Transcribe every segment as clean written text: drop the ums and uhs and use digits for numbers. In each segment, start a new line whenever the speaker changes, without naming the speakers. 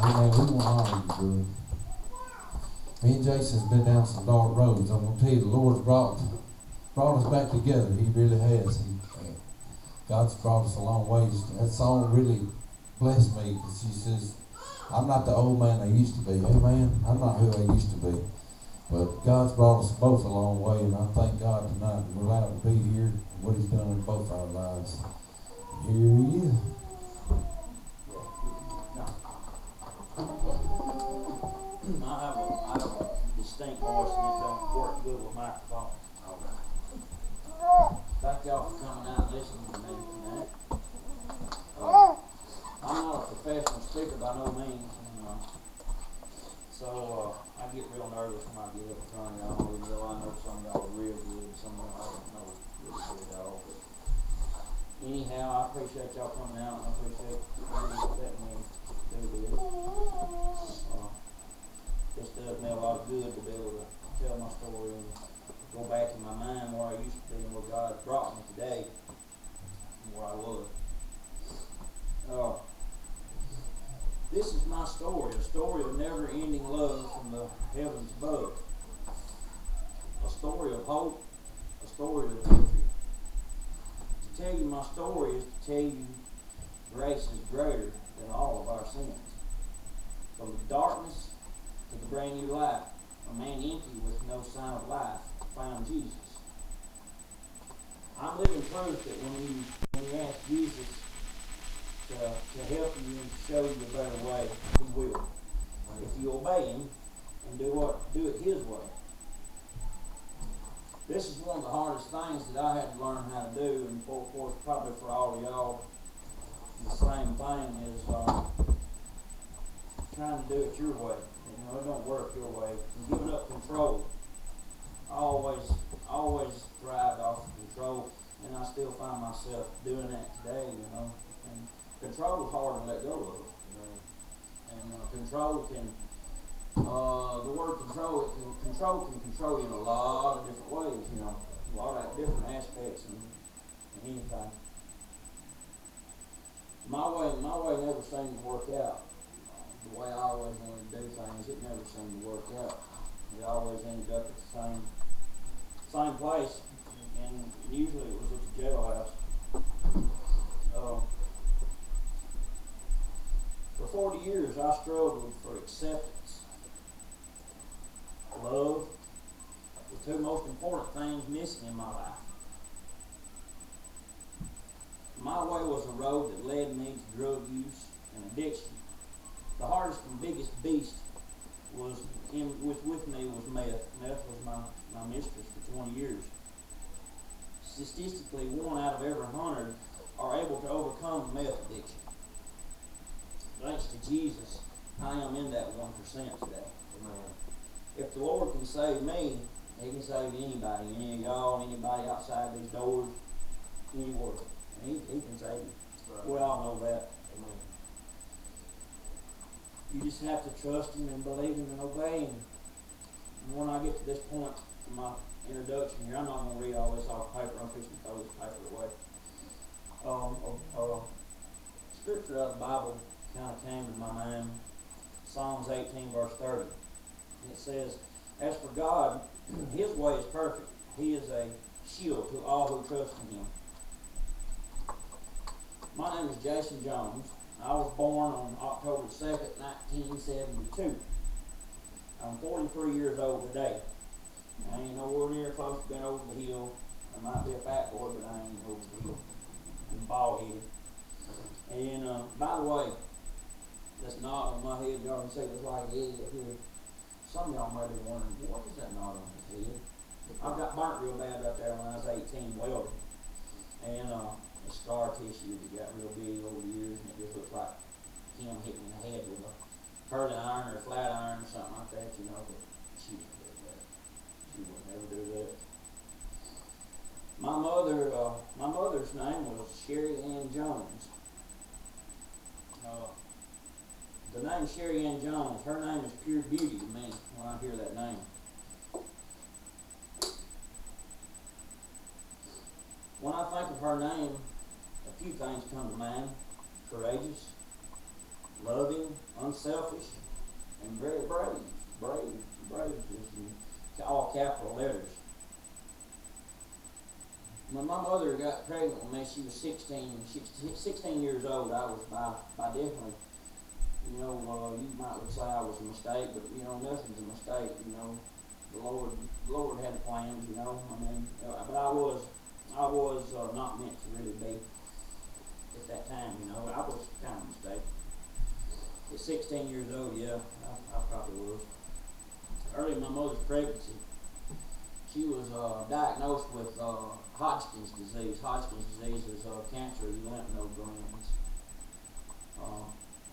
Amen. We want to honor you, bud. Me and Jason's been down some dark roads. I'm going to tell you, the Lord's brought us back together. He really has. God's brought us a long ways. That song really blessed me because she says, I'm not the old man I used to be. Amen. I'm not who I used to be. But God's brought us both a long way, and I thank God tonight that we're allowed to be here and what He's done in both our lives. Here He is.
I have a distinct voice and it don't work good with microphone. Thank y'all for coming out and listening to me tonight. I'm not a professional speaker by no means, so I get real nervous when I get up in front of y'all, even though I know some of y'all are real good, some of y'all I don't know really good at all. But anyhow, I appreciate y'all coming out and I appreciate you letting me do this. This does me a lot of good to be able to tell my story and go back in my mind where I used to be and where God brought me today and where I was. This is my story, a story of never-ending love from the heavens above. A story of hope, a story of victory. To tell you my story is to tell you grace is greater than all of our sins. From the darkness to the brand new life, a man empty with no sign of life found Jesus. I'm living proof that when you ask Jesus to help you and show you a better way, He will. If you obey Him and do it His way. This is one of the hardest things that I had to learn how to do, and of course probably for all of y'all the same thing is trying to do it your way. It don't work your way. And giving up control. I always thrived off of control, and I still find myself doing that today, And control is hard to let go of. And control can, the word control, control can control you in a lot of different ways, a lot of different aspects and anything. My way never seemed to work out. The way I always wanted to do things, it never seemed to work out. It always ended up at the same place, and usually it was at the jailhouse. For 40 years, I struggled for acceptance. Love, the two most important things missing in my life. My way was a road that led me to drug use and addiction. The hardest and biggest beast with me was meth. Meth was my mistress for 20 years. Statistically, 1 out of every 100 are able to overcome meth addiction. Thanks to Jesus, I am in that 1% today. Amen. If the Lord can save me, He can save anybody, any of y'all, anybody outside these doors, anywhere. And he can save you. Right. We all know that. Amen. You just have to trust Him and believe Him and obey Him. And when I get to this point in my introduction here, I'm not going to read all this off paper. I'm fixing to throw this paper away. Scripture out of the Bible kind of came to my mind. Psalms 18 verse 30. And it says, as for God, His way is perfect. He is a shield to all who trust in Him. My name is Jason Jones. I was born on October 2nd, 1972. I'm 43 years old today. I ain't nowhere near close to being over the hill. I might be a fat boy, but I ain't over the hill. I'm bald-headed. And by the way, this knot on my head, y'all can see it's like a head here. Some of y'all might be wondering, what is that knot on his head? I got burnt real bad right there when I was 18 welding. And the scar tissue that got real big over the years, and it just looks like him hitting the head with a curling iron or a flat iron or something like that, but she wouldn't do that. She would never do that. My mother's name was Sherry Ann Jones. The name Sherry Ann Jones, her name is pure beauty to me when I hear that name. When I think of her name, a few things come to mind. Courageous, loving, unselfish, and very brave. Brave is in all capital letters. When my mother got pregnant with me, she was 16 years old. I was by definitely, you might say I was a mistake, but nothing's a mistake. The Lord had plans. But I was not meant to really be at that time. I was kind of a mistake. At 16 years old, yeah, I probably was. Early in my mother's pregnancy, she was diagnosed with Hodgkin's disease. Hodgkin's disease is cancer of the lymph node glands.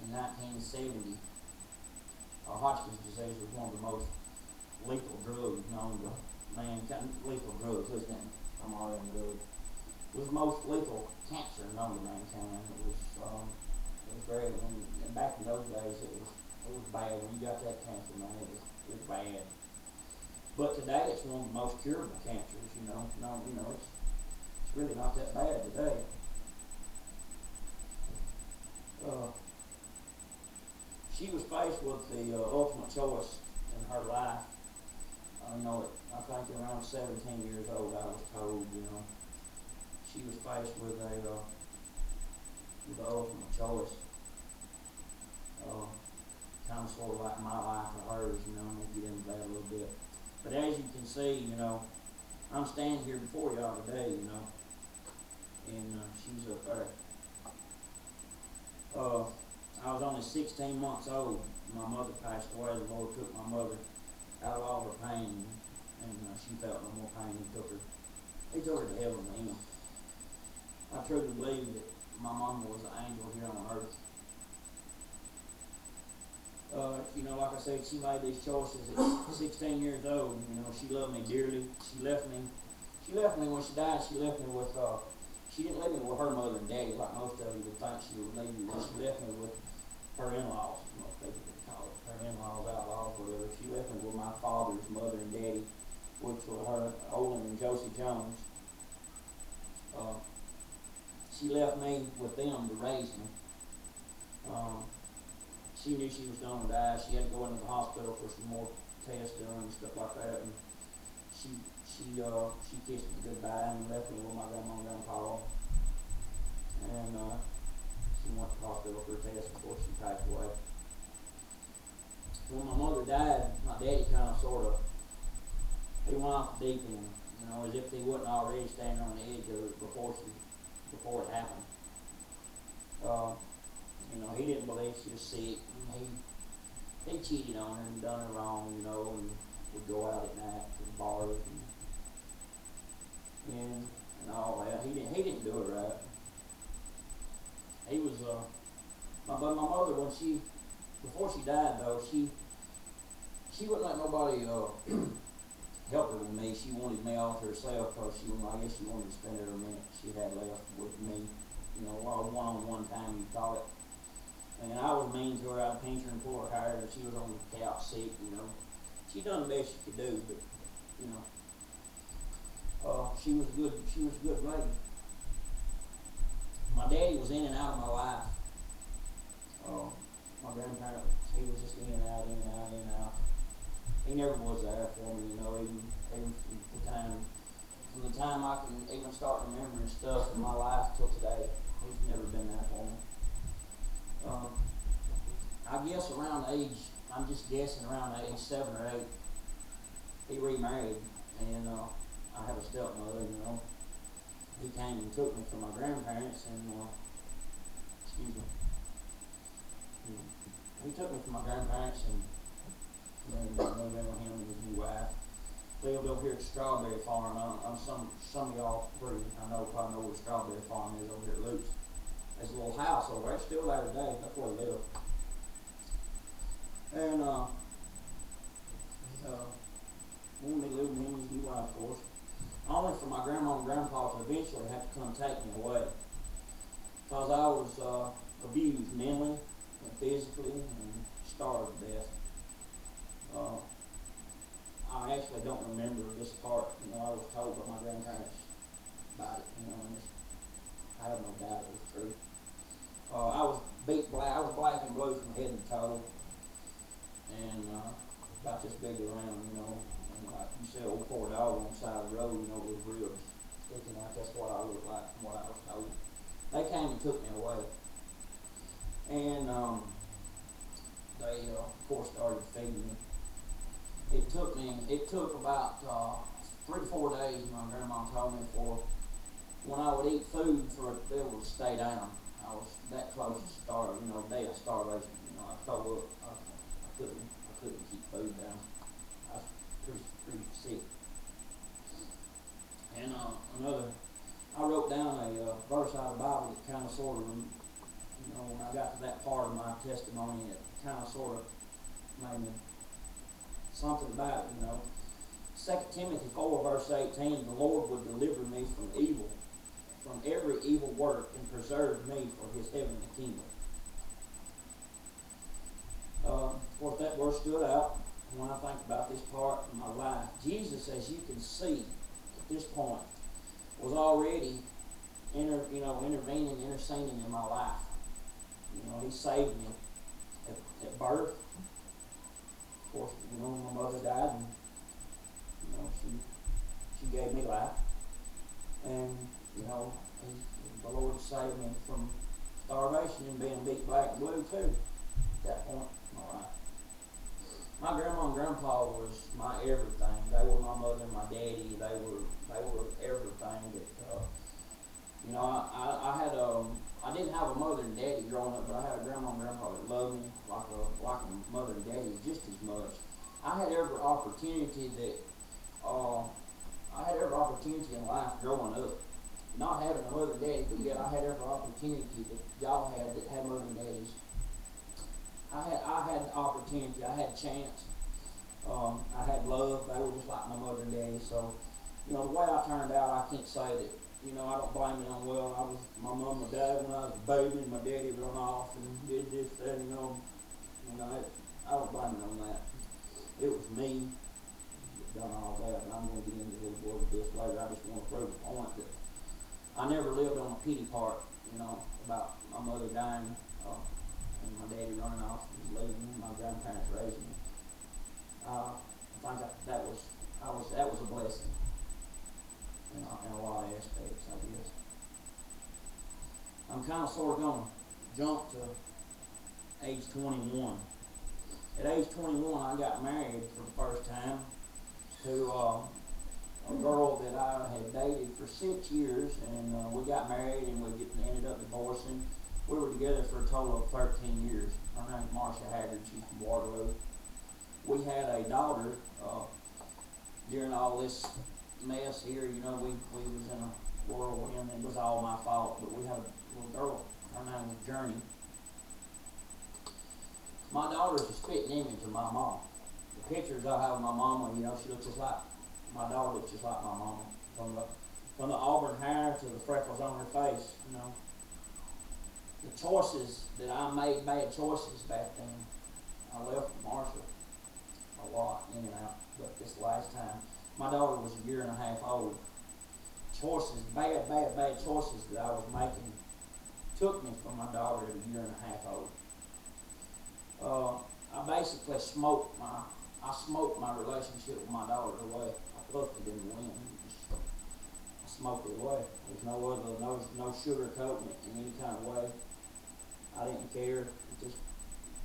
In 1970, Hodgkin's disease was one of the most lethal drugs known to mankind. Lethal drugs, listen, I'm already on drugs. It was the most lethal cancer known to mankind. It was very. And back in those days, it was bad. When you got that cancer, man, it was bad. But today, it's one of the most curable cancers. It's really not that bad today. She was faced with the ultimate choice in her life. I think around 17 years old, I was told. She was faced with the ultimate choice. Kind of sort of like my life or hers. We'll get into that a little bit. But as you can see, I'm standing here before y'all today, and she's up there. I was only 16 months old. My mother passed away. The Lord took my mother out of all her pain, and she felt no more pain. He took her to heaven with him. I truly believe that my mama was an angel here on earth. Like I said, she made these choices at 16 years old. She loved me dearly. She left me when she died. She left me with, she didn't leave me with her mother and daddy like most of you would think she would leave you with. She left me with her in-laws, most people would call it. Her in-laws, outlaws, whatever. She left me with my father's mother and daddy, which were her, Olin and Josie Jones. She left me with them to raise me. She knew she was going to die. She had to go into the hospital for some more tests done and stuff like that. And she kissed me goodbye and left me with my grandma and grandpa. And she went to the hospital for a test before she passed away. When my mother died, my daddy kind of he went off the deep end, as if he wasn't already standing on the edge of it before it happened. He didn't believe she was sick. He cheated on her and done her wrong, and would go out at night to the bars and all that. He didn't do it right. He was but my mother, before she died though, she wouldn't let nobody help her with me. She wanted me all to herself because I guess she wanted to spend every minute she had left with me. One-on-one time you call it. And I was mean to her. I'd pinch her and pull her hair, and she was on the couch sick. She done the best she could do, but she was a good lady. My daddy was in and out of my life. My grandparents, he was just in and out. He never was there for me, even from the time I can even start remembering stuff in my life till today. He's never been there for me. I guess I'm just guessing around age 7 or 8, he remarried, and I have a stepmother, He came and took me from my grandparents, and, he took me from my grandparents and moved in with him and his new wife. Lived over here at Strawberry Farm. Some of y'all probably know where Strawberry Farm is over here at Luke's. There's a little house over there. It's still there today. That's where they live. And when we lived with him and his new wife, of course, only for my grandma and grandpa to eventually have to come take me away. Because I was abused mentally and physically and starved to death. I actually don't remember this part. I was told by my grandparents about it, and I have no doubt it was true. I was beat black. I was black and blue from head to toe, and about this big around, you know. And like you said, old poor dog on the side of the road, you know, with ribs sticking out. That's what I looked like from what I was told. They came and took me away, and they of course started feeding me. It took about 3 to 4 days. My grandma told me for when I would eat food for it to be able to stay down. I was that close to starving, you know, day of starvation. You know, I throw up. I couldn't keep food down. I was pretty sick. And I wrote down a verse out of the Bible that kind of sort of, you know, when I got to that part of my testimony, it kind of sort of made me something about it, you know. 2 Timothy 4 verse 18, the Lord would deliver me from evil, from every evil work, and preserve me for his heavenly kingdom. Of course, that verse stood out when I think about this part of my life. Jesus, as you can see at this point, was already intervening, interceding in my life. You know, he saved me at birth. Of course, you know, my mother died, and you know, she gave me life, and you know, the Lord saved me from starvation and being beat black and blue too. At that point in my life, my grandma and grandpa was my everything. They were my mother and my daddy. They were everything. That you know, I didn't have a mother and daddy growing up, but I had a grandma and grandpa that loved me like a mother and daddy just as much. I had every opportunity in life growing up, not having a mother and daddy, but yet I had every opportunity that y'all had that had mother and daddies. I had the opportunity, I had chance, I had love. They were just like my mother and daddy. So, you know, the way I turned out, I can't say that, you know, I don't blame it on, well, my mom and dad when I was a baby, and my daddy run off and did this, that, you know, I don't blame it on that. It was me that done all that, and I'm going to get into a little more of this later. I just want to prove the point that I never lived on a pity part, you know, about my mother dying, and my daddy running off and leaving, my grandparents raising me. I think that was a blessing in a lot of aspects, I guess. I'm kind of sort of going to jump to age 21. At age 21, I got married for the first time to a girl that I had dated for 6 years, and we got married and we ended up divorcing. We were together for a total of 13 years. Her name is Marcia Haggard. She's from Waterloo. We had a daughter during all this mess here. You know, we was in a whirlwind. It was all my fault, but we had a little girl. Her name was Journey. My daughter is a spitting image of my mom. The pictures I have of my mama, you know, she looks just like, my daughter looks just like my mama. From the auburn hair to the freckles on her face, you know. The choices that I made, bad choices back then. I left Marshall a lot, in and out, but this last time, my daughter was a year and a half old. Choices, bad choices that I was making took me from my daughter at a year and a half old. I basically smoked my relationship with my daughter away. I puffed it in the wind. I smoked it away. There's no sugarcoating it in any kind of way. I didn't care. It just,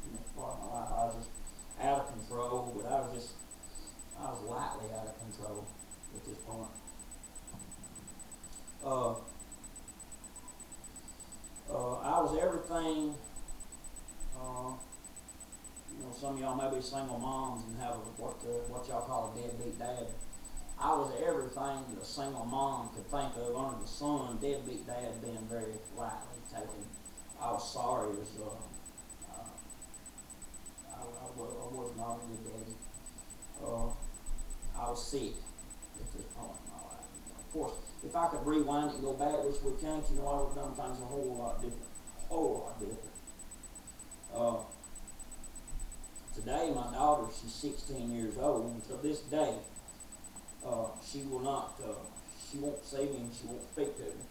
you know, part of my life. I was just out of control, but I was lightly out of control at this point. I was everything. You know, some of y'all may be single moms and have what y'all call a deadbeat dad. I was everything that a single mom could think of under the sun. Deadbeat dad being very lightly taken. I was sorry. I was not a good daddy. I was sick at this point in my life. Of course, if I could rewind it and go back, which we can't, you know, I would have done things a whole lot different. Today, my daughter, she's 16 years old, and to this day, she won't see me and she won't speak to me.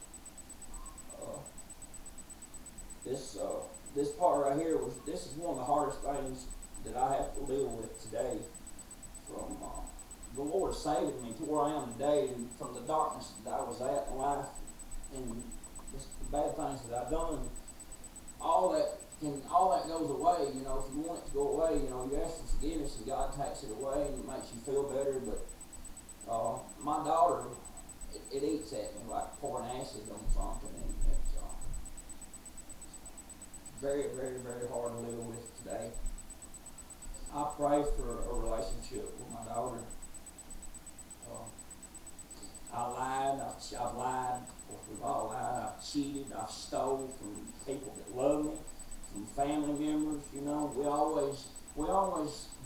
this part right here this is one of the hardest things that I have to deal with today. From the Lord saving me to where I am today, and from the darkness that I was at in life, and just the bad things that I've done. All that goes away. You know, if you want it to go away, you know, you ask for forgiveness, and God takes it away, and it makes you feel better. But my daughter, it eats at me like pouring acid on something, and it's very, very, very hard to live with today. I pray for a relationship with my daughter. I lied. I've lied. Of course, we've all lied. I've cheated. I've stole from people that love me, from family members. You know, we always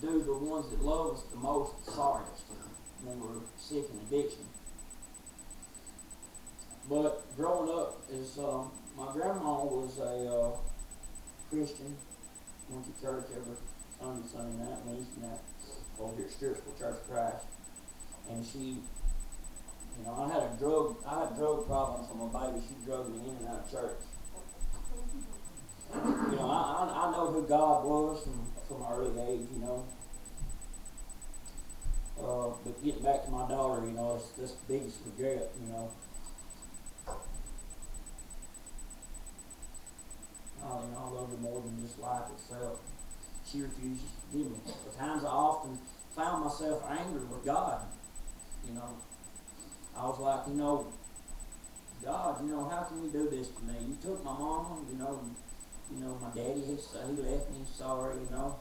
do the ones that love us the most sorriest when we're sick in addiction. But growing up, my grandma was a Christian. Went to church every Sunday night, Wednesday night, over here at Spiritual Church of Christ, and she. You know, I had a drug problem from a baby. She drugged me in and out of church. You know, I know who God was from an early age. You know, but getting back to my daughter, you know, it's this biggest regret. You know, I love her more than just life itself. She refuses to forgive me. At times, I often found myself angry with God. You know. I was like, you know, God, you know, how can you do this to me? You took my mama, you know, my daddy, he left me, sorry, you know.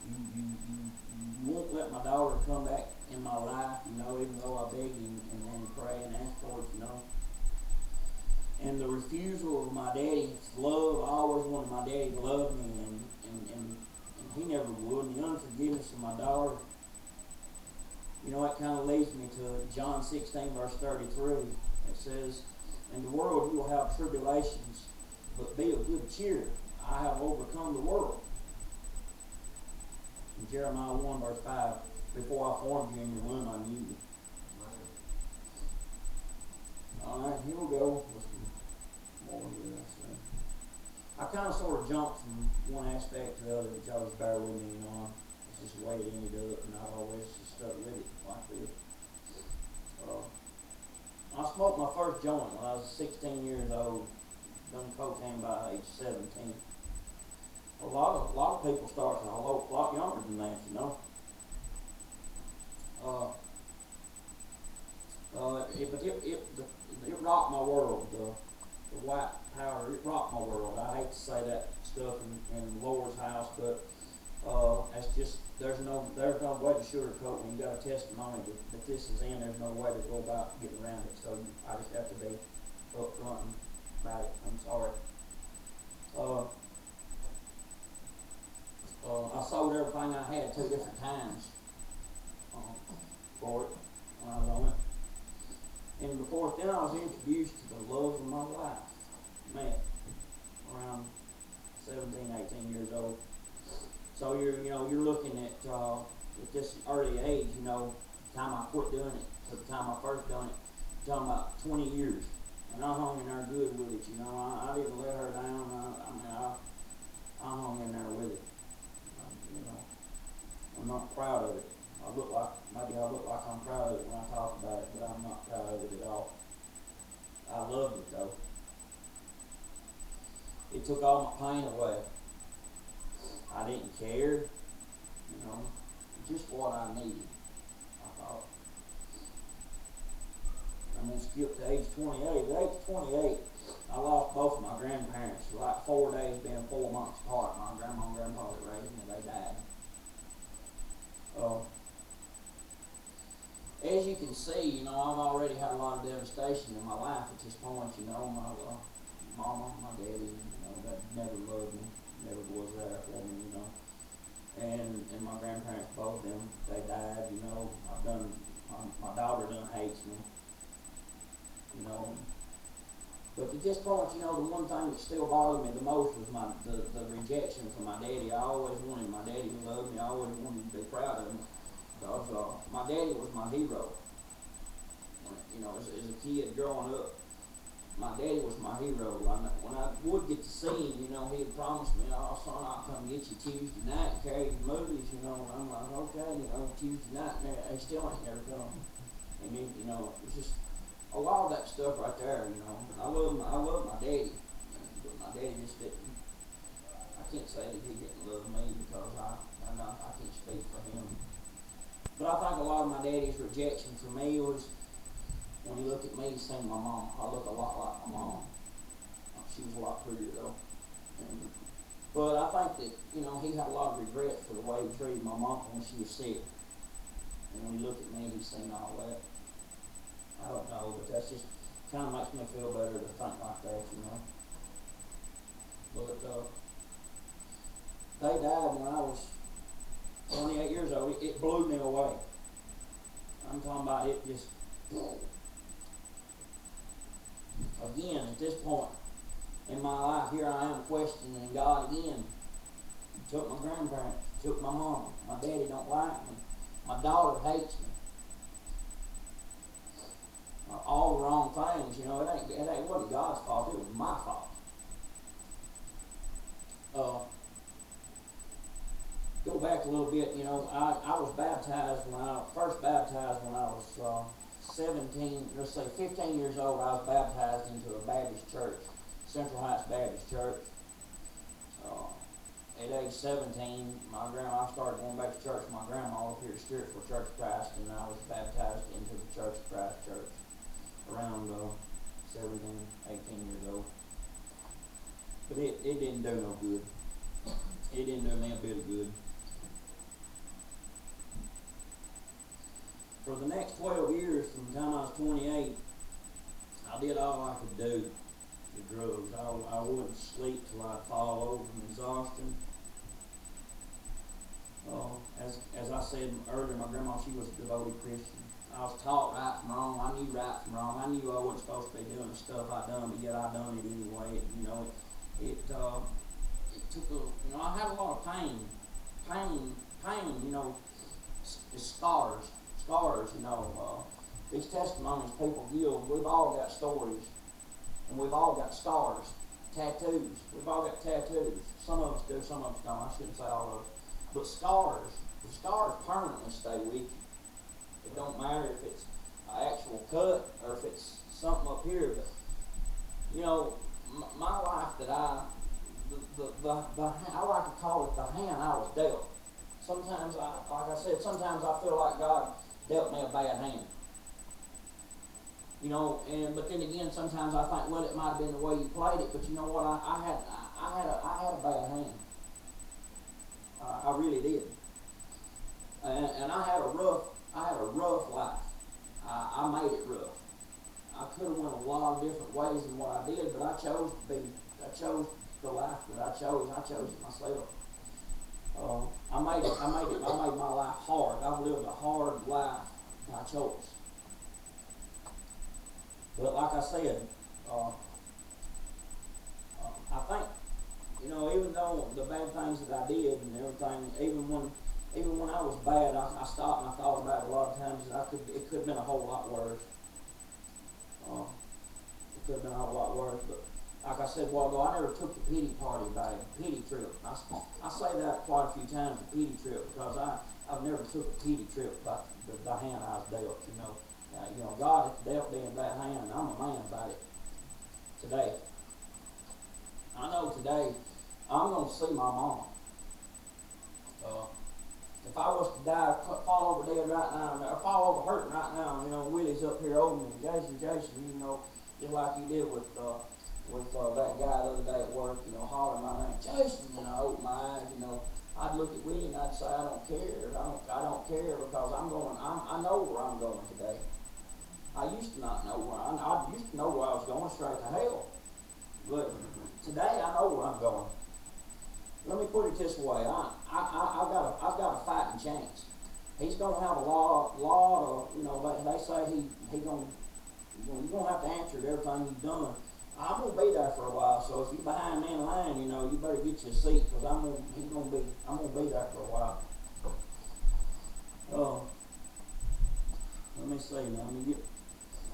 You won't let my daughter come back in my life, you know, even though I begged him and pray and ask for it, you know. And the refusal of my daddy's love, I always wanted my daddy to love me, and he never would. And the unforgiveness of my daughter, you know, that kind of leads me to John 16, verse 33. It says, in the world you will have tribulations, but be of good cheer. I have overcome the world. In Jeremiah 1, verse 5, before I formed you in your womb, I knew you. All right, here we go with some more here. I kind of sort of jumped from one aspect to the other, but y'all just bear with me, you know. It's just the way it ended up, and I've always just stuck with it like this. I smoked my first joint when I was 16 years old. Done cocaine by age 17. A lot of people start a lot younger than that, you know. It rocked my world. The white powder, it rocked my world. I hate to say that stuff in the Lord's house, but that's just there's no way to sugarcoat when you got a testimony that this is in. There's no way to go about getting around it. So I just have to be upfront about it. I'm sorry. I sold everything I had 2 different times for it when I was on it. And before then, I was introduced to the love of my life. Man, around 17, 18 years old. So you're looking at this early age, you know, the time I quit doing it to the time I first done it, you're talking about 20 years. And I hung in there good with it, you know. I didn't let her down. I hung in there with it. You know, I'm not proud of it. Maybe I look like I'm proud of it when I talk about it, but I'm not proud of it at all. I loved it though. It took all my pain away. I didn't care, you know, just what I needed, I thought. I'm going to skip to age 28. At age 28, I lost both of my grandparents, like 4 days being 4 months apart. My grandma and grandpa that raised me, they died. As you can see, you know, I've already had a lot of devastation in my life at this point. You know, my mama, my daddy, you know, that never loved me, never was there for me, you know. And my grandparents, both of them, they died, you know. My daughter done hates me, you know. But at this point, you know, the one thing that still bothered me the most was the rejection from my daddy. I always wanted my daddy to love me. I always wanted to be proud of me. Because my daddy was my hero. You know, as a kid growing up, my daddy was my hero. When I would get to see him, you know, he'd promise me, "Oh, son, I'll come get you Tuesday night and carry you to movies," you know. And I'm like, "Okay, you know, Tuesday night," and they still ain't never come. And then, you know, it's just a lot of that stuff right there, you know. I love my daddy, but my daddy just didn't. I can't say that he didn't love me because I can't speak for him. But I think a lot of my daddy's rejection for me was when he looked at me, he seen my mom. I look a lot like my mom. She was a lot prettier though. But I think that, you know, he had a lot of regret for the way he treated my mom when she was sick. And when he looked at me, he seen all that. I don't know, but that's just kind of makes me feel better to think like that, you know. But they died when I was 28 years old. It blew me away. I'm talking about it just. Again, at this point in my life, here I am questioning God again. He took my grandparents, took my mom. My daddy don't like me. My daughter hates me. All the wrong things, you know. It wasn't God's fault. It was my fault. Go back a little bit, you know. I was first baptized when I was 17, let's say 15 years old. I was baptized into a Baptist church, Central Heights Baptist Church. At age 17, I started going back to church. My grandma up here at Spiritual Church of Christ, and I was baptized into the Church of Christ Church around 17, 18 years old. But it didn't do no good. It didn't do me a bit of good. For the next 12 years, from the time I was 28, I did all I could do with drugs. I wouldn't sleep till I'd fall over from exhaustion. As I said earlier, my grandma, she was a devoted Christian. I was taught right from wrong. I knew right from wrong. I knew I wasn't supposed to be doing the stuff I done, but yet I done it anyway. It took I had a lot of pain, you know, scars, you know. These testimonies people give, we've all got stories, and we've all got scars, tattoos. We've all got tattoos. Some of us do, some of us don't. I shouldn't say all of us. But the scars permanently stay with you. It don't matter if it's an actual cut or if it's something up here. But, you know, my life that I like to call it the hand I was dealt. Sometimes, like I said, sometimes I feel like God dealt me a bad hand. You know, but then again, sometimes I think, well, it might have been the way you played it. But you know what? I had a bad hand. I really did. And I had a rough life. I made it rough. I could have went a lot of different ways than what I did, but I chose the life that I chose. I chose it myself. I made my life hard. I've lived a hard life by choice. But like I said, I think, you know, even though the bad things that I did and everything, even when I was bad, I stopped and I thought about it a lot of times that it could have been a whole lot worse. It could have been a whole lot worse, but like I said a while ago, I never took the pity trip. I say that quite a few times, the pity trip, because I've never took a pity trip about the hand I was dealt, you know. God has dealt me in that hand, and I'm a man about it today. I know today I'm going to see my mom. If I was to die, fall over dead right now, or fall over hurting right now, you know, Willie's up here holding me, Jason, you know, just like you did with that guy the other day at work, you know, hollering my name, Jason, and I open my eyes, you know, I'd look at Willie and I'd say, I don't care. I don't care because I know where I'm going today. I used to not know I used to know where I was going, straight to hell. But today I know where I'm going. Let me put it this way, I've got a fighting chance. He's gonna have a lot of, you know, they say you're gonna have to answer to everything you've done. I'm gonna be there for a while, so if you're behind me in line, you know, you better get your seat, because I'm gonna be there for a while. Let me see now. Let me get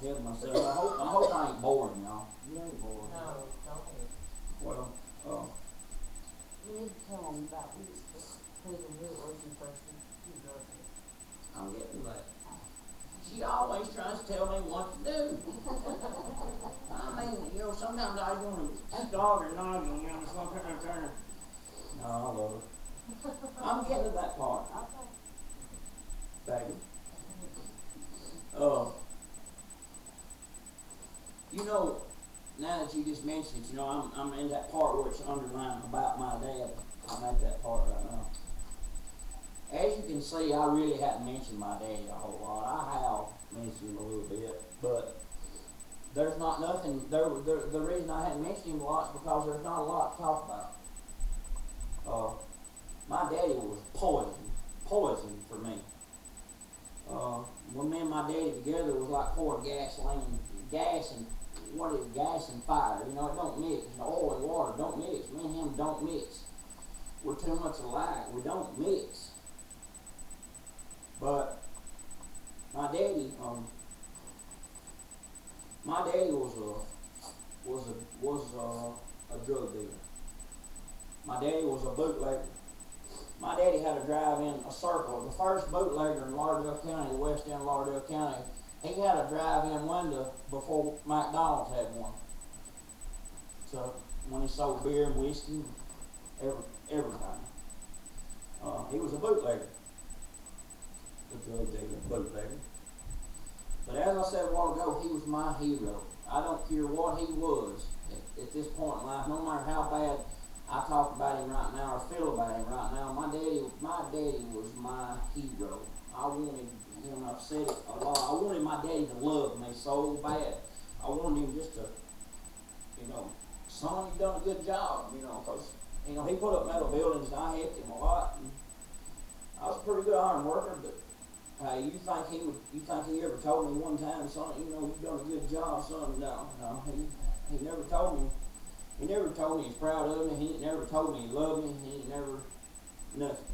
ahead of myself. I hope I ain't boring y'all. You ain't bored.
No, don't.
Well,
You need to tell them about this prison visitation person you drug me.
I'm getting that. She always tries to tell me what to do. I mean, you know, sometimes I want to dog her noggin, you know, just look at her turn. No, I love her. I'm getting to that part. Baby. You know, now that you just mentioned it, you know, I'm in that part where it's underlined about my dad. I'm at that part right now. As you can see, I really hadn't mentioned my daddy a whole lot. I have mentioned him a little bit, but there's not nothing. The reason I hadn't mentioned him a lot is because there's not a lot to talk about. My daddy was poison for me. When me and my daddy together, it was like pouring gas and fire. You know, it don't mix. You know, oil and water don't mix. Me and him don't mix. We're too much alike. We don't mix. But my daddy was a drug dealer. My daddy was a bootlegger. My daddy had to drive in a circle. The first bootlegger in Lauderdale County, the west end of Lauderdale County, he had a drive-in window before McDonald's had one. So when he sold beer and whiskey, everything. He was a bootlegger. The drug dealer, bootlegger. But as I said a while ago, he was my hero. I don't care what he was at this point in life, no matter how bad I talk about him right now or feel about him right now. My daddy was my hero. I wanted him, I've said it a lot, I wanted my daddy to love me so bad. I wanted him just to, you know, son, you done a good job, you know, because, you know, he put up metal buildings and I helped him a lot. And I was a pretty good iron worker, but hey, you think he ever told me one time, son, you know, you done a good job, son? No, he never told me. He never told me he's proud of me. He never told me he loved me. He never, nothing.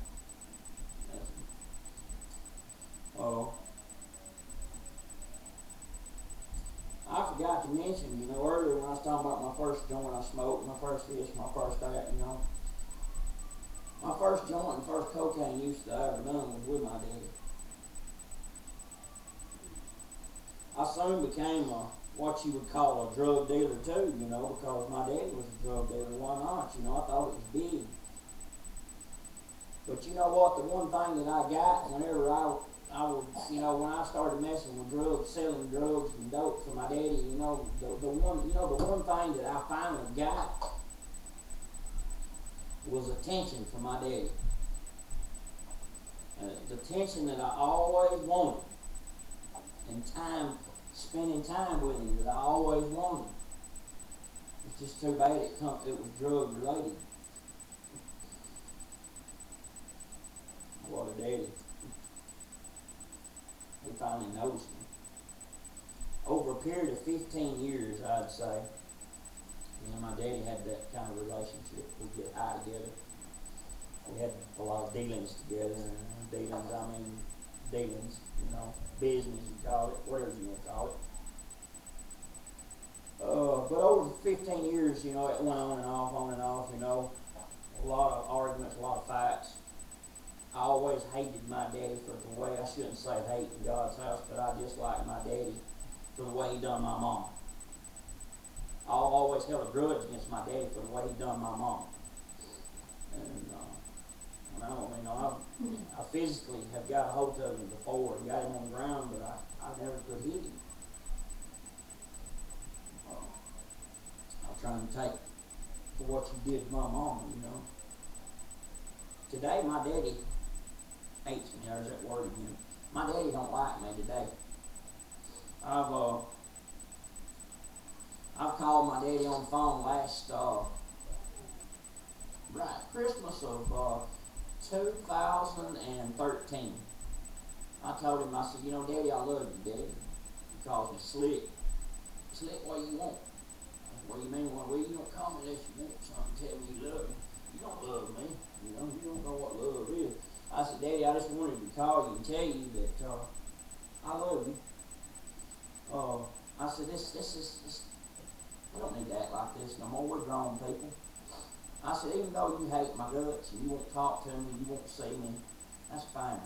I forgot to mention, you know, earlier when I was talking about my first joint I smoked, my first this, my first that, you know. My first joint and first cocaine use that I ever done was with my daddy. I soon became what you would call a drug dealer too, you know, because my daddy was a drug dealer. Why not? You know, I thought it was big. But you know what? The one thing that I got whenever I would, you know, when I started messing with drugs, selling drugs and dope for my daddy, you know, the one thing that I finally got was attention from my daddy. The attention that I always wanted, and spending time with him that I always wanted. It's just too bad it was drug related. What a daddy. He finally noticed me. Over a period of 15 years, I'd say, me and my daddy had that kind of relationship. We'd get high together. We had a lot of dealings together. Dealings, you know, business you call it, whatever you want to call it. But over 15 years, you know, it went on and off, you know. A lot of arguments, a lot of fights. I always hated my daddy for the way, I shouldn't say hate in God's house, but I disliked my daddy for the way he done my mom. I always held a grudge against my daddy for the way he done my mom. And I physically have got a hold of him before and got him on the ground, but I never could hit him. I'm trying to take for what you did to my mom, you know. Today, my daddy hates me. There's that word again. My daddy don't like me today. I've called my daddy on the phone last Christmas of 2013. I told him, I said, you know, Daddy, I love you, Daddy. He calls me Slick. Slick, what do you want? What do you mean? Well, you don't call me unless you want something. Tell me you love me. You don't love me. You know, you don't know what love is. I said, Daddy, I just wanted to call you and tell you that I love you. I said, this We don't need to act like this no more. We're grown people. I said, even though you hate my guts and you won't talk to me, you won't see me, that's fine.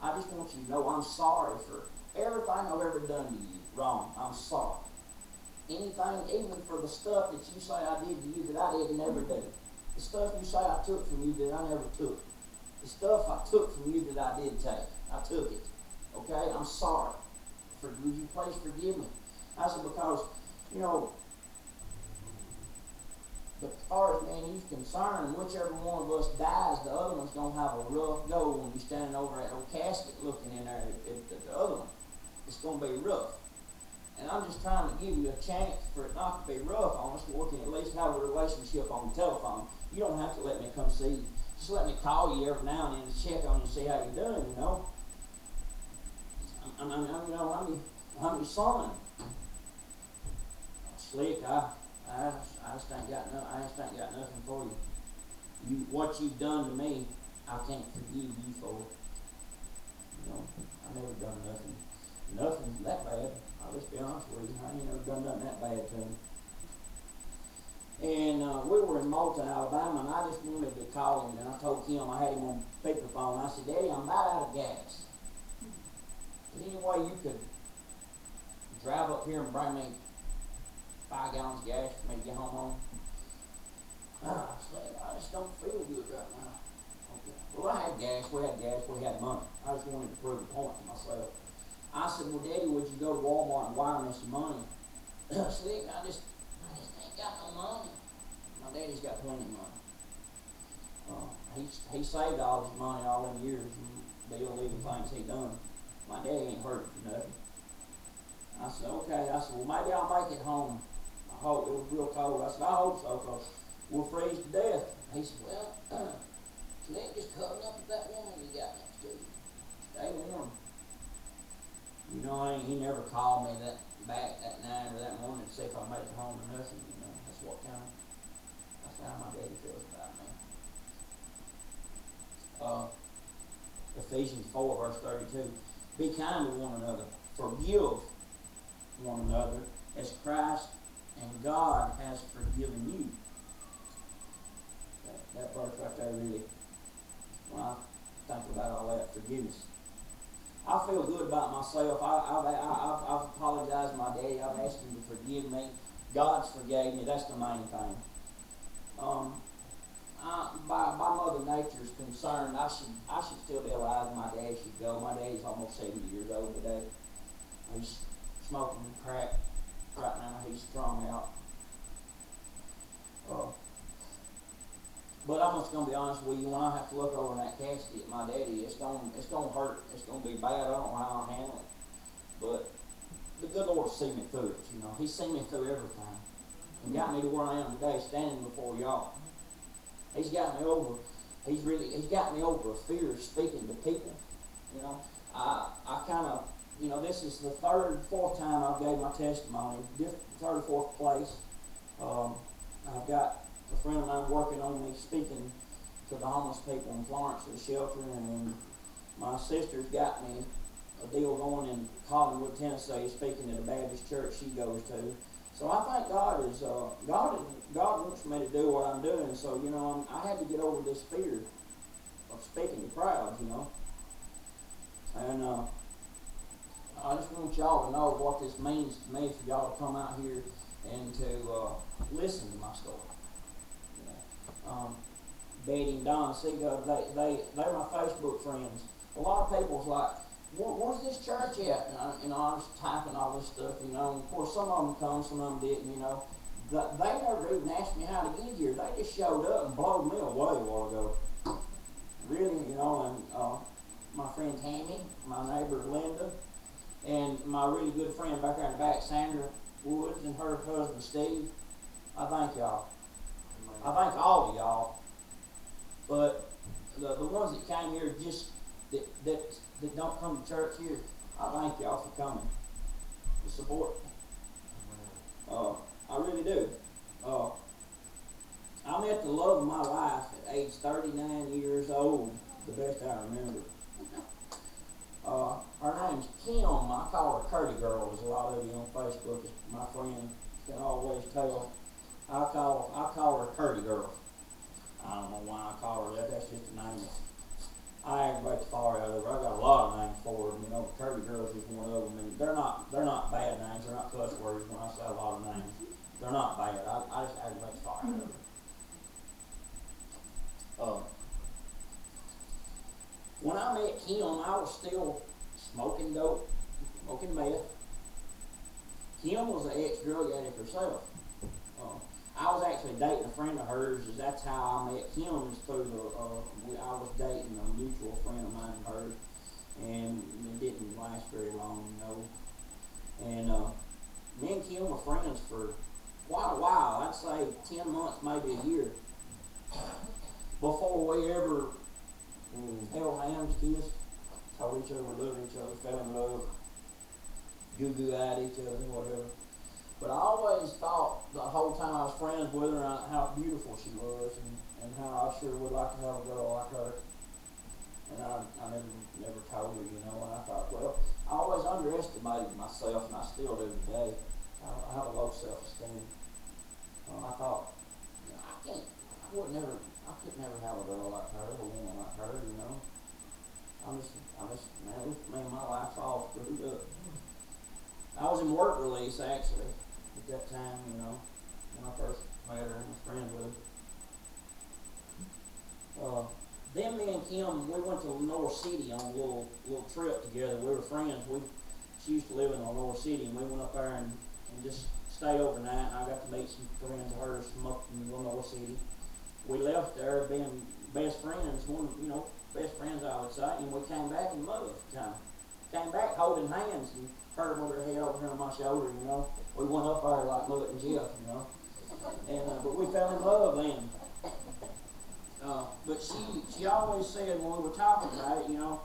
I just want you to know I'm sorry for everything I've ever done to you wrong. I'm sorry. Anything, even for the stuff that you say I did to you that I didn't never do. The stuff you say I took from you that I never took. The stuff I took from you that I did take. I took it. Okay? I'm sorry. Would you please forgive me? I said, because, you know, as far as man, he's concerned, whichever one of us dies, the other one's going to have a rough go when you're standing over that old casket looking in there at the other one. It's going to be rough. And I'm just trying to give you a chance for it not to be rough on us, so we can at least have a relationship on the telephone. You don't have to let me come see you. Just let me call you every now and then to check on you and see how you're doing, you know. I'm your son. Slick, I just ain't got nothing for you. What you've done to me, I can't forgive you for it. You know, I never done nothing that bad. I'll just be honest with you. I ain't never done nothing that bad to him. And we were in Moulton, Alabama, and I just wanted to call him. And I told Kim, I had him on speakerphone. I said, Daddy, I'm about out of gas. Is there any way you could drive up here and bring me 5 gallons of gas for me to get home? I said, I just don't feel good right now. Okay. Well, I had gas, we had money. I just wanted to prove a point to myself. I said, well, Daddy, would you go to Walmart and wire me some money? Slick, I just ain't got no money. My daddy's got plenty of money. He saved all his money all them years, the illegal things he done. My daddy ain't hurt for nothing. I said, okay. I said, well, maybe I'll make it home. I hope. It was real cold. I said, I hope so, because we'll freeze to death. He said, well, Slick, just cover up with that woman you got next to you. Stay warm. You know, he never called me back that night or that morning to see if I made it home or nothing. You know, that's how my daddy feels about me. Ephesians 4 verse 32. Be kind to one another. Forgive one another as Christ and God has forgiven you. That verse right there really, when I think about all that forgiveness, I feel good about myself. I've apologized to my daddy. I've asked him to forgive me. God's forgave me. That's the main thing. By Mother Nature's concerned, I should still be alive. My dad should go. My daddy's almost 70 years old today. He's smoking crack right now. He's strung out. But I'm just gonna be honest with you. When I have to look over in that casket at my daddy, it's gonna hurt. It's gonna be bad. I don't know how I'll handle it. But the good Lord will see me through it. You know, He's seen me through everything and got me to where I am today, standing before y'all. He's got me over. He's got me over a fear of speaking to people. You know, I kind of, you know, this is the third, fourth time I've gave my testimony. Third or fourth place. I've got a friend of mine working on me speaking to the homeless people in Florence at a shelter, and my sister's got me a deal going in Collinwood, Tennessee, speaking at a Baptist church she goes to. So I think God wants me to do what I'm doing. So, you know, I had to get over this fear of speaking to crowds, you know. And I just want y'all to know what this means to me for y'all to come out here and to listen to my story. Betty and Don Seago, they're my Facebook friends. A lot of people's like, where's this church at? And I was typing all this stuff, you know. And of course, some of them come, some of them didn't, you know. They never even asked me how to get here. They just showed up and blowed me away a while ago. Really, you know. And my friend Tammy, my neighbor Linda, and my really good friend back there in the back, Sandra Woods, and her husband Steve. I thank y'all. I thank all of y'all. But the ones that came here just that don't come to church here, I thank y'all for coming to support me. I really do. I met the love of my life at age 39 years old, the best I remember. Her name's Kim. I call her Curdy Girl, as a lot of you on Facebook, my friend. can always tell. I call her Curdy Girl. I don't know why I call her that. That's just a name. I aggravate the far out of her. I got a lot of names for her. You know, Curdy Girl's is one of them, and they're not bad names. They're not cuss words. When I say a lot of names, they're not bad. I just aggravate the far out of her. When I met Kim, I was still smoking dope, smoking meth. Kim was an ex-drug addict herself. I was actually dating a friend of hers. That's how I met Kim, is through I was dating a mutual friend of mine and hers, and it didn't last very long, you know. And me and Kim were friends for quite a while. I'd say 10 months, maybe a year, before we ever held hands, kissed, told each other we loved each other, fell in love, goo-goo-eyed each other, whatever. But I always thought the whole time I was friends with her how beautiful she was, and how I sure would like to have a girl like her. And I never told her, you know, and I thought, well, I always underestimated myself, and I still do today. I have a low self-esteem. I thought, you know, I could never have a girl like her, a woman like her, you know. Man, my life's all screwed up. I was in work release, actually, at that time, you know, when I first met her and was friends with her. Then me and Kim, we went to Lenore City on a little trip together. We were friends. She used to live in Lenore City, and we went up there and just stayed overnight. And I got to meet some friends of hers from up in Lenore City. We left there being best friends, best friends I would say, and we came back in love, kind of. Came back holding hands, and her with her head over here on my shoulder, you know. We went up there like Mutt and Jeff, you know. And but we fell in love then. But she always said when we were talking about it, you know,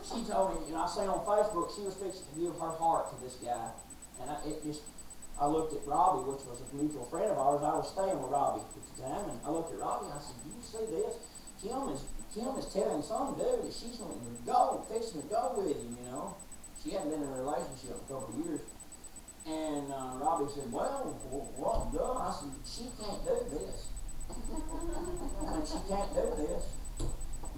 she told me, I seen on Facebook she was fixing to give her heart to this guy, and I looked at Robbie, which was a mutual friend of ours. I was staying with Robbie at the time, and I looked at Robbie and I said, "Do you see this? Kim is telling some dude that she's going to fixing to go with him, you know." She hadn't been in a relationship a couple of years. And Robbie said, well, duh. I said, she can't do this. She can't do this.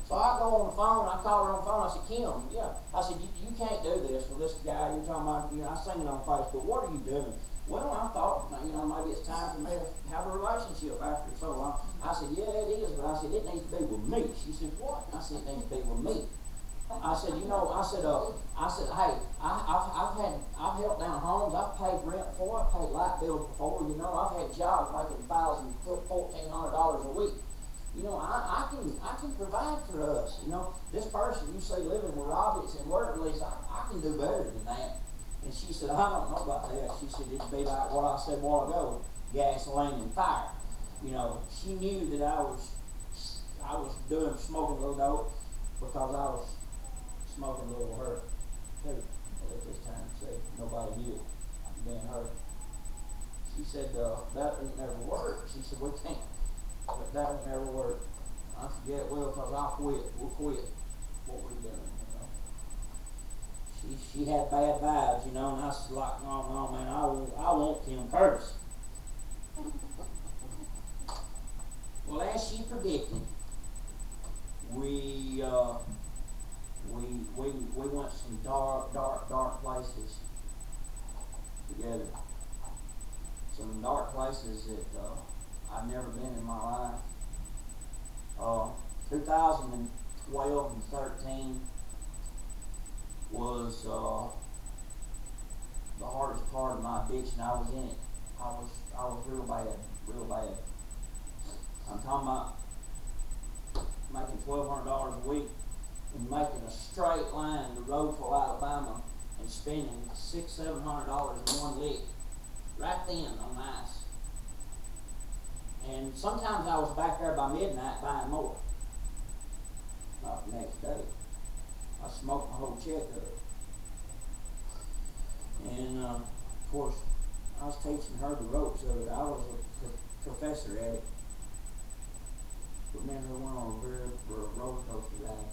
So I go on the phone, I call her on the phone, I said, "Kim, yeah." I said, you can't do this with this guy you're talking about, I seen it on Facebook. What are you doing? Well, I thought, maybe it's time for me to have a relationship after so long. I said, "Yeah, it is," but I said, "It needs to be with me." She said, "What?" I said, "It needs to be with me." I said, "Hey, I've helped down homes, I've paid rent before, I've paid light bills before, I've had jobs making $1,400 a week. I can provide for us. This person you say living with Robbie, it's in work release, I can do better than that." And she said, "I don't know about that." She said, "It'd be like what I said a while ago, gasoline and fire." She knew that I was smoking a little dope because I was smoking a little her too at this time. See, nobody knew it, being her. She said, "That ain't never work." She said, "We can't. That ain't never work." I said, "Yeah, it will, because I'll quit. We'll quit what we're doing, She had bad vibes, and I was like, no, man, I want Kim Curtis. Well, as she predicted, we went to some dark places together. Some dark places that I've never been in my life. 2012 and 13 was the hardest part of my addiction. I was in it. I was real bad. I'm talking about making $1,200 a week and making a straight line to Roseville, Alabama, and spending $600-700 in one lick right then on ice. And sometimes I was back there by midnight buying more. Not the next day. I smoked my whole check up. And of course, I was teaching her the ropes of it. I was a professor at it. But me and her went on a roller coaster ride.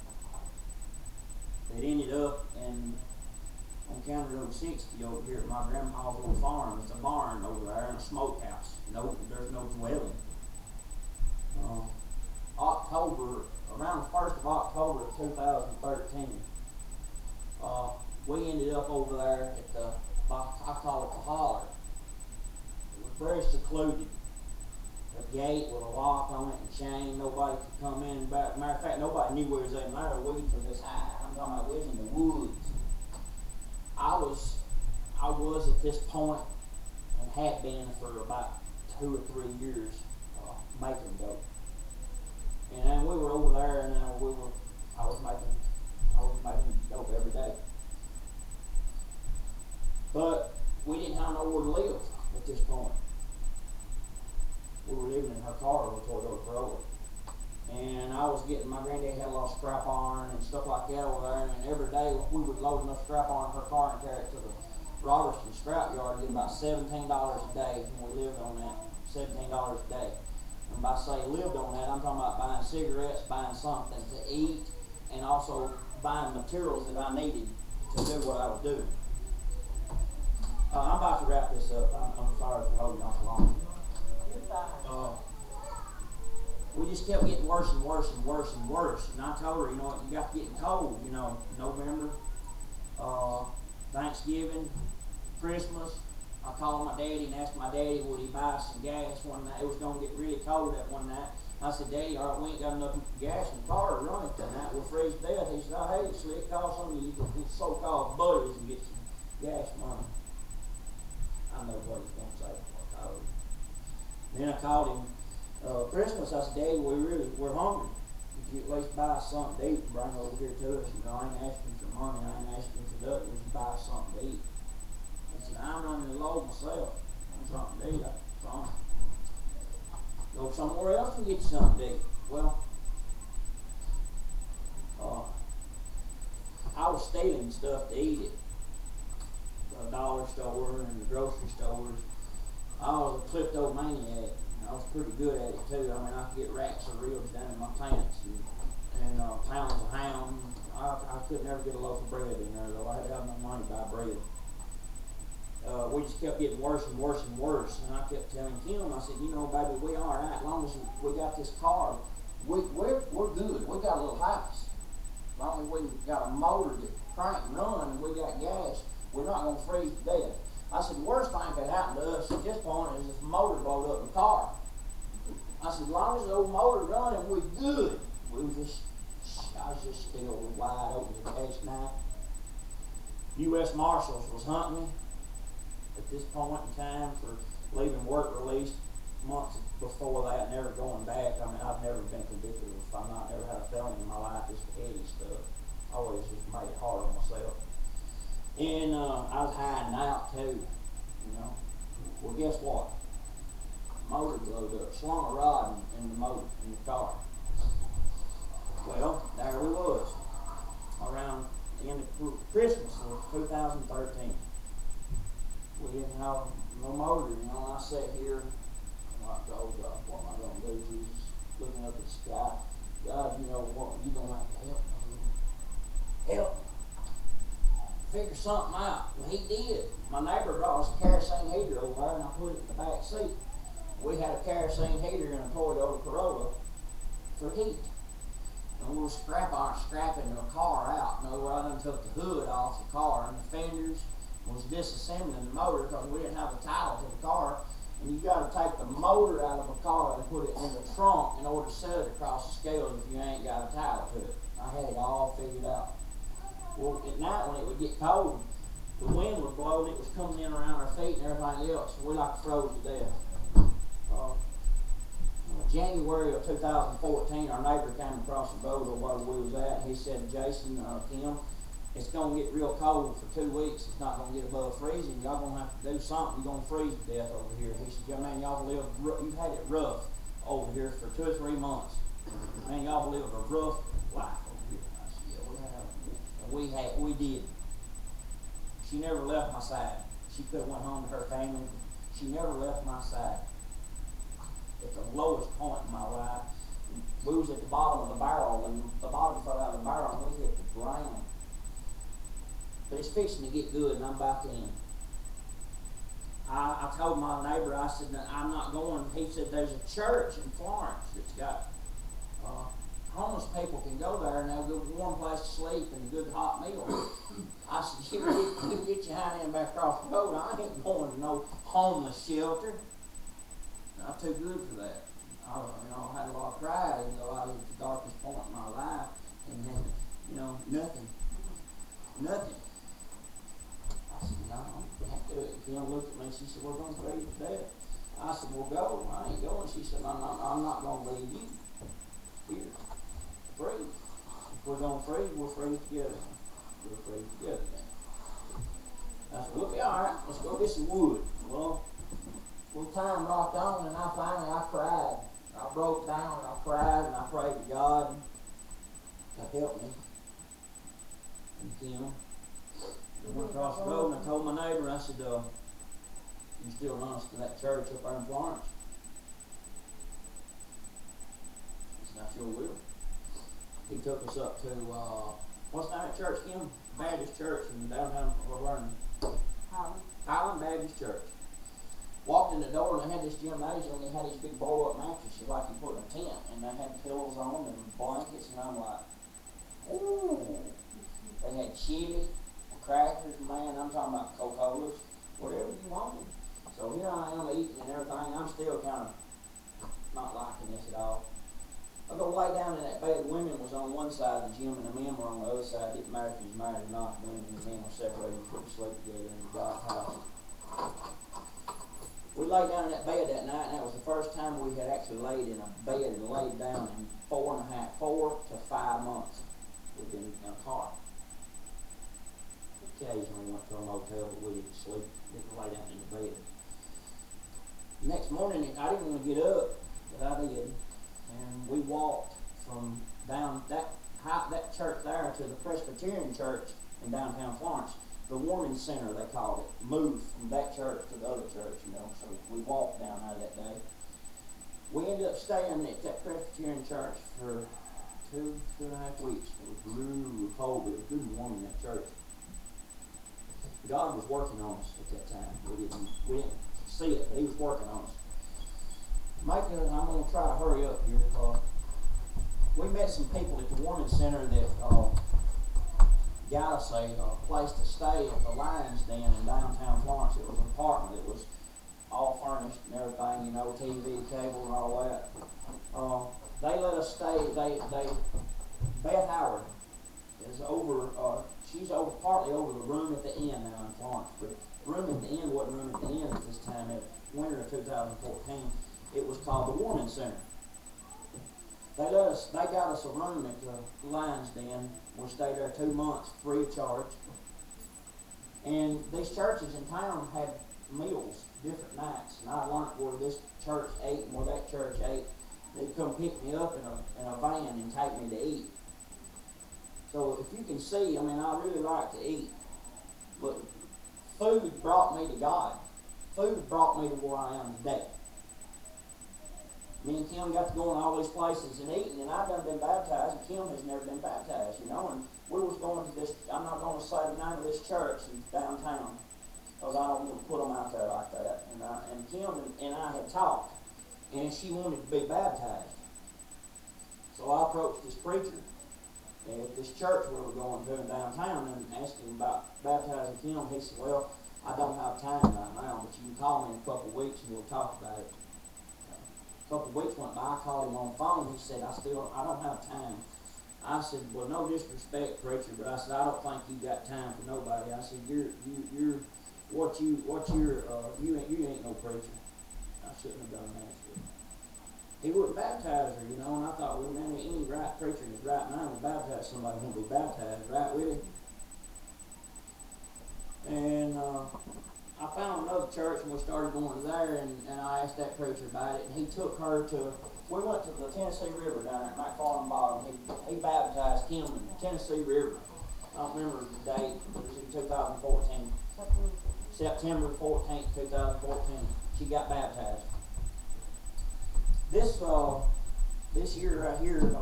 It ended up in on County Road 60 over here at my grandpa's old farm. It's a barn over there and a smokehouse. No, there's no dwelling. Around the 1st of October of 2013, we ended up over there at I call it the holler. It was very secluded. A gate with a lock on it and chain. Nobody could come in. Matter of fact, nobody knew we was in there. We was this high. I'm talking about we was in the woods. I was at this point and had been for about 2 or 3 years making dope. And then we were over there, and I was making dope every day. But we didn't have nowhere to live at this point. We were living in her car with a Toyota Corolla. And I was getting, my granddad had a lot of scrap iron and stuff like that over there, and every day we would load enough scrap iron in her car and carry it to the Robertson scrap yard and get about $17 a day, and we lived on that, $17 a day. And by say lived on that, I'm talking about buying cigarettes, buying something to eat, and also buying materials that I needed to do what I was doing. I'm about to wrap this up. I'm sorry for holding on so long. We just kept getting worse and worse and worse and worse. And I told her, you know, you got to get cold, you know, November, Thanksgiving, Christmas. I called my daddy and asked my daddy would he buy some gas one night. It was going to get really cold that one night. I said, Daddy, all right, we ain't got enough gas in the car to run it tonight. We'll freeze to death. He said, oh, hey, Slick, call some of these so-called buddies and get some gas money. I know what he's going to say before I called him. Then I called him Christmas. I said, Daddy, we're hungry. Could you at least buy us something to eat and bring it over here to us? You know, I ain't asking for money. I ain't asking for nothing. Just buy us something to eat. He said, I'm running the load myself. I want something to eat. I said, fine. Go somewhere else and get you something to eat. Well, I was stealing stuff to eat at the dollar store and the grocery stores. I was a kleptomaniac. I was pretty good at it too. I mean, I could get racks of ribs down in my pants and pounds of ham. I could never get a loaf of bread in there though. I had to have no money to buy bread. We just kept getting worse and worse and worse. And I kept telling Kim, I said, you know, baby, we all right. As long as we got this car, we're good. We got a little house. As long as we got a motor that crank and run and we got gas, we're not going to freeze to death. I said, the worst thing could happen to us at this point is if the motor blowed up in the car. I said, as long as the old motor running, we're good. I was just still wide open as a case knife. U.S. Marshals was hunting me at this point in time for leaving work release months before that, never going back. I mean, I've never been convicted of, never had a felony in my life, just petty stuff. Always just made it hard on myself. And I was hiding out too, you know. Well, guess what? Motor blowed up. Slung a rod in the motor, in the car. Well, there we was. Around the end of Christmas of 2013. We didn't have no motor, you know, and I sat here, and I thought, God, what am I going to do, Jesus? Looking up at the sky. God, you know what, you're going to have to help me. Help me. Figure something out. And he did. My neighbor brought us a kerosene heater over there, and I put it in the back seat. We had a kerosene heater in a Toyota Corolla for heat. And we were scrapping the car out. In other words, I done took the hood off the car and the fenders, was disassembling the motor because we didn't have a title to the car. And you got to take the motor out of a car and put it in the trunk in order to set it across the scales if you ain't got a title to it. I had it all figured out. Well, at night when it would get cold, the wind would blow and it was coming in around our feet and everything else. We like froze to death. January of 2014, our neighbor came across the road where we was at, and he said, Jason, Kim, it's going to get real cold for 2 weeks. It's not going to get above freezing. Y'all going to have to do something. You're going to freeze to death over here. He said, man, you've had it rough over here for 2 or 3 months. Man, y'all live a rough life over here. I said, yeah, we have. And we did. She never left my side. She could have went home to her family. She never left my side. At the lowest point in my life, we was at the bottom of the barrel, and the bottom fell out of the barrel, and we hit the ground. but it's fixing to get good, and I'm about to end. I told my neighbor, I said, I'm not going. He said, there's a church in Florence that's got homeless people can go there and they'll get a warm place to sleep and a good hot meal. I said, you get your hind end back across the road. I ain't going to no homeless shelter. I'm too good for that. I had a lot of pride, even though I was at the darkest point in my life, and then, nothing. I said, no, I can't do it. Kim looked at me, she said, we're going to freeze to death. I said, well, go. I ain't going. She said, I'm not going to leave you here. Freeze. If we're going to freeze, we'll freeze together. We'll freeze together then. I said, we'll be all right. Let's go get some wood. Well, time rocked on, and I cried. I broke down, and I cried, and I prayed to God to help me. And Kim, I went across the road, and I told my neighbor, I said, you still run us to that church up there in Florence? It's not your will. He took us up to, what's that church, Kim? Baptist Church in downtown Florence. Highland Baptist Church. Walked in the door, and they had this gymnasium, and they had these big blow-up mattresses like you put in a tent, and they had pillows on them and blankets, and I'm like, ooh. They had chili, crackers, man, I'm talking about Coca-Colas, whatever you wanted. So here I am eating and everything. I'm still kind of not liking this at all. I go lay down in that bed. The women was on one side of the gym and the men were on the other side. It didn't matter if you was married or not. The women and the men were separated and put to sleep together in God's house. We laid down in that bed that night, and that was the first time we had actually laid in a bed and laid down in 4 to 5 months. We'd been in a car. Occasionally went to a motel, but we didn't sleep, didn't lay down in the bed. Next morning, I didn't want to get up, but I did. And we walked from down that church there to the Presbyterian church in downtown Florence. The Warming Center, they called it, moved from that church to the other church, so we walked down there that day. We ended up staying at that Presbyterian church for 2.5 weeks. It was really cold, but it was good and warm in that church. God was working on us at that time. We didn't see it, but He was working on us. I'm going to try to hurry up here. We met some people at the Warming Center that got us a place to stay at the Lions Den in downtown Florence. It was an apartment. It was all furnished and everything, TV, cable, and all that. They let us stay. Beth Howard is over. She's partly over the room at the inn now in Florence. But the room at the inn wasn't room at the inn at this time. At winter of 2014, it was called the Warming Center. They got us a room at the Lions Den. We stayed there 2 months free of charge. And these churches in town had meals different nights, and I learned where this church ate and where that church ate. They'd come pick me up in a van and take me to eat. So if you can see, I really like to eat, but food brought me to God. Food brought me to where I am today. Me and Kim got to go in all these places and eating, and I've never been baptized, and Kim has never been baptized, and we was going to this, I'm not going to say the name of this church in downtown, because I don't want to put them out there like that. And Kim and I had talked, and she wanted to be baptized. So I approached this preacher at this church we were going to in downtown and asked him about baptizing Kim. He said, well, I don't have time right now, but you can call me in a couple of weeks and we'll talk about it. A couple of weeks went by, I called him on the phone. He said, I don't have time. I said, well, no disrespect, preacher, but I said, I don't think you got time for nobody. I said, you ain't no preacher. I shouldn't have done that. He wouldn't baptize her, and I thought, well, man, any right preacher in his right mind would baptize somebody who would be baptized, right, Willie? And I found another church, and we started going to there, and I asked that preacher about it, and he took her to, we went to the Tennessee River down there at McFarland Bottom. He baptized Kim in the Tennessee River. I don't remember the date, it was in 2014. September 14th, 2014. She got baptized. This year right here,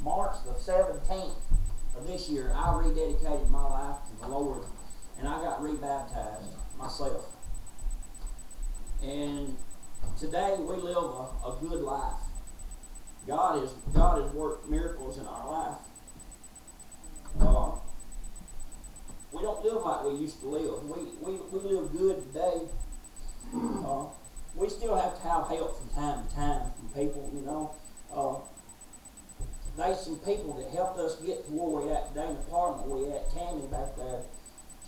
March the 17th of of this year, I rededicated my life to the Lord, and I got rebaptized myself. And today we live a good life. God has worked miracles in our life. We don't live like we used to live. We live good today. We still have to have help from time to time from people, you know. There's some people that helped us get to where we're at today in the apartment where we're at. Tammy back there,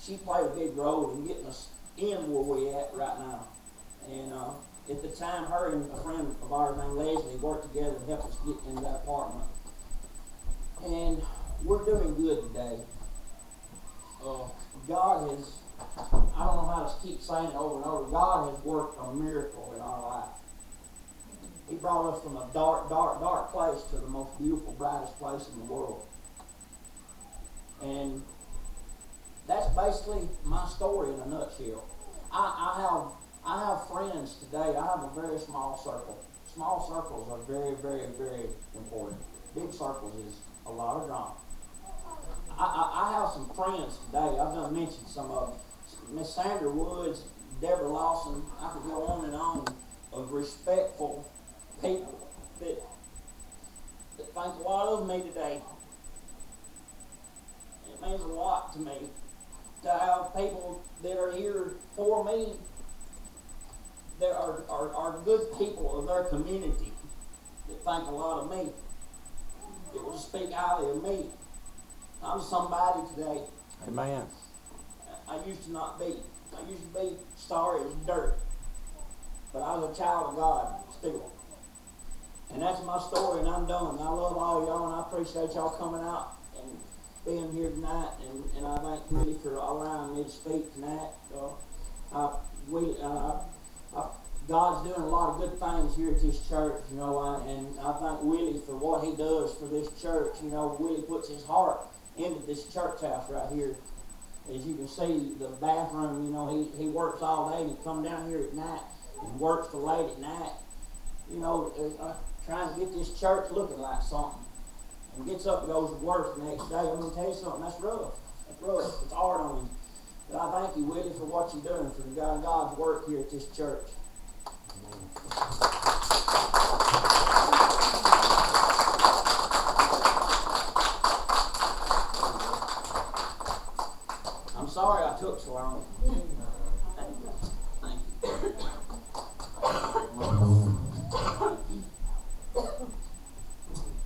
she played a big role in getting us in where we're at right now. And at the time, her and a friend of ours named Leslie worked together to help us get into that apartment. And we're doing good today. God has, I don't know how to keep saying it over and over, God has worked a miracle in our life. He brought us from a dark, dark, dark place to the most beautiful, brightest place in the world. And that's basically my story in a nutshell. I have friends today. I have a very small circle. Small circles are very, very, very important. Big circles is a lot of drama. I have some friends today. I've done mentioned some of them. Miss Sandra Woods, Deborah Lawson. I could go on and on of respectful people that think a lot of me today. It means a lot to me to have people that are here for me that are good people of their community that think a lot of me, that will speak highly of me. I'm somebody today.
Amen.
I used to not be. I used to be sorry as dirt. But I was a child of God still. And that's my story, and I'm done. I love all y'all, and I appreciate y'all coming out and being here tonight. And I thank Willie for allowing me to speak tonight. God's doing a lot of good things here at this church, you know, and I thank Willie for what he does for this church. You know, Willie puts his heart into this church house right here. As you can see, the bathroom, you know, he works all day and he comes down here at night and works till late at night, you know, trying to get this church looking like something. And gets up and goes to work the next day. I'm going to tell you something, that's rough. That's rough. It's hard on him. But I thank you, Willie, for what you're doing for the God's work here at this church. I'm sorry I took so long. Thank you. Thank you.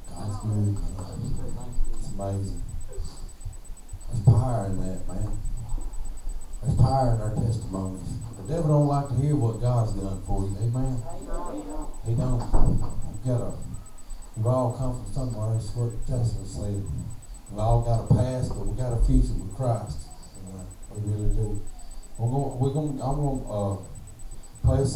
God's good. It's amazing. There's power in that, man. There's power in our testimonies. The devil don't like to hear what God's done for you. Amen. He don't. We've all come from somewhere. That's what Jason said. We all got a past, but we got a future with Christ. We really do. I'm going to play a song.